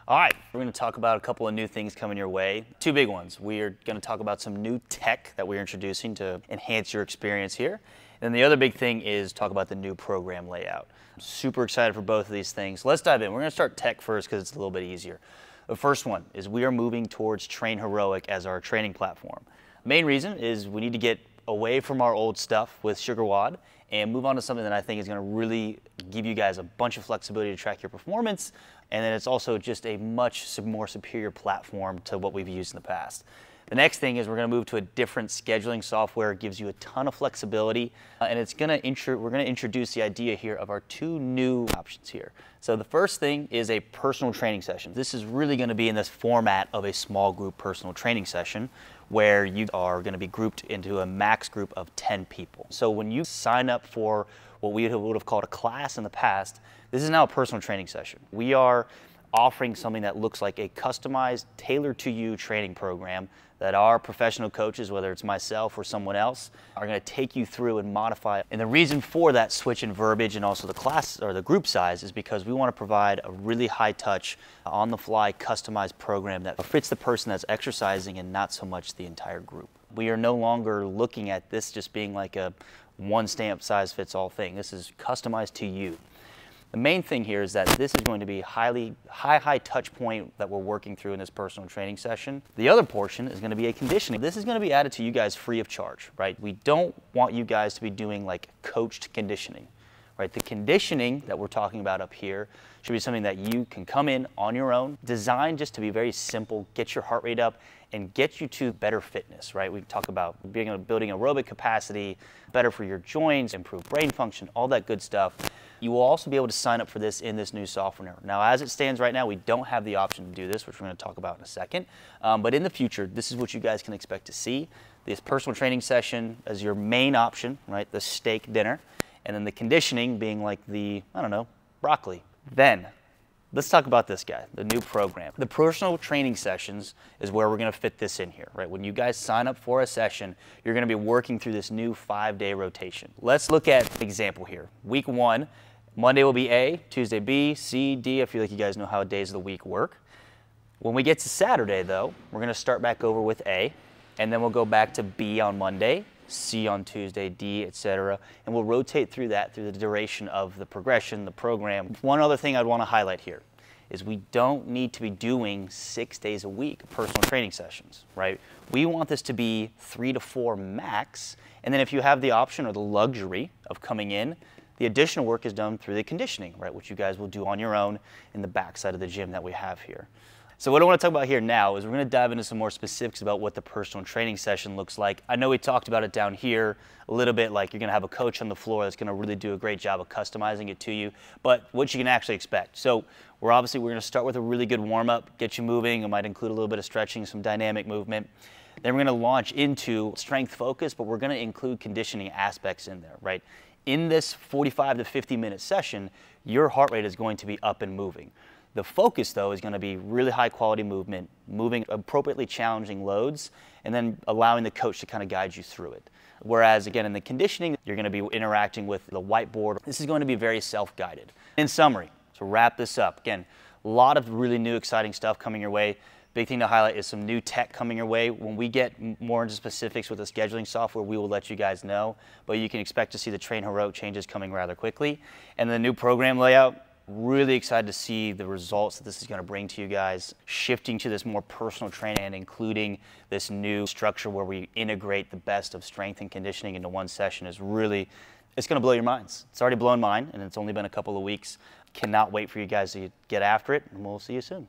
All right, we're going to talk about a couple of new things coming your way. Two big ones. We are going to talk about some new tech that we're introducing to enhance your experience here. And then the other big thing is talk about the new program layout. I'm super excited for both of these things. Let's dive in. We're going to start tech first because it's a little bit easier. The first one is we are moving towards Train Heroic as our training platform. Main reason is we need to get away from our old stuff with SugarWOD and move on to something that I think is going to really give you guys a bunch of flexibility to track your performance, and then it's also just a much more superior platform to what we've used in the past. The next thing is we're going to move to a different scheduling software. It gives you a ton of flexibility, and we're going to introduce the idea here of our two new options here. So the first thing is a personal training session. This is really going to be in this format of a small group personal training session where you are going to be grouped into a max group of 10 people. So when you sign up for what we would have called a class in the past, this is now a personal training session. We are offering something that looks like a customized, tailored to you training program that our professional coaches, whether it's myself or someone else, are going to take you through and modify. And the reason for that switch in verbiage and also the class or the group size is because we want to provide a really high touch, on the fly, customized program that fits the person that's exercising and not so much the entire group. We are no longer looking at this just being like a one stamp size fits all thing. This is customized to you. The main thing here is that this is going to be high touch point that we're working through in this personal training session. The other portion is going to be a conditioning. This is going to be added to you guys free of charge, right? We don't want you guys to be doing like coached conditioning, right? The conditioning that we're talking about up here should be something that you can come in on your own, designed just to be very simple, get your heart rate up, and get you to better fitness, right? We talk about building aerobic capacity, better for your joints, improve brain function, all that good stuff. You will also be able to sign up for this in this new software. Now, as it stands right now, we don't have the option to do this, which we're going to talk about in a second. But in the future, this is what you guys can expect to see. This personal training session as your main option, right? The steak dinner. And then the conditioning being like the, I don't know, broccoli. Then, let's talk about this guy, the new program. The personal training sessions is where we're going to fit this in here, right? When you guys sign up for a session, you're going to be working through this new 5-day rotation. Let's look at example here. Week 1, Monday will be A, Tuesday B, C, D. I feel like you guys know how days of the week work. When we get to Saturday, though, we're going to start back over with A, and then we'll go back to B on Monday, C on Tuesday, D, etc. And we'll rotate through that through the duration of the progression, the program. One other thing I'd want to highlight here is we don't need to be doing 6 days a week of personal training sessions, right? We want this to be 3 to 4 max, and then if you have the option or the luxury of coming in, the additional work is done through the conditioning, right, which you guys will do on your own in the backside of the gym that we have here. So what I want to talk about here now is we're going to dive into some more specifics about what the personal training session looks like. I know we talked about it down here a little bit, like you're going to have a coach on the floor that's going to really do a great job of customizing it to you, but what you can actually expect. So we're going to start with a really good warm-up, get you moving. It might include a little bit of stretching, some dynamic movement. Then we're going to launch into strength focus, but we're going to include conditioning aspects in there, right? In this 45 to 50-minute session, your heart rate is going to be up and moving. The focus, though, is going to be really high-quality movement, moving appropriately challenging loads, and then allowing the coach to kind of guide you through it. Whereas, again, in the conditioning, you're going to be interacting with the whiteboard. This is going to be very self-guided. In summary, to wrap this up, again, a lot of really new, exciting stuff coming your way. Big thing to highlight is some new tech coming your way. When we get more into specifics with the scheduling software, we will let you guys know. But you can expect to see the Train Heroic changes coming rather quickly. And the new program layout, really excited to see the results that this is going to bring to you guys. Shifting to this more personal training and including this new structure where we integrate the best of strength and conditioning into one session is really, it's going to blow your minds. It's already blown mine, and it's only been a couple of weeks. Cannot wait for you guys to get after it, and we'll see you soon.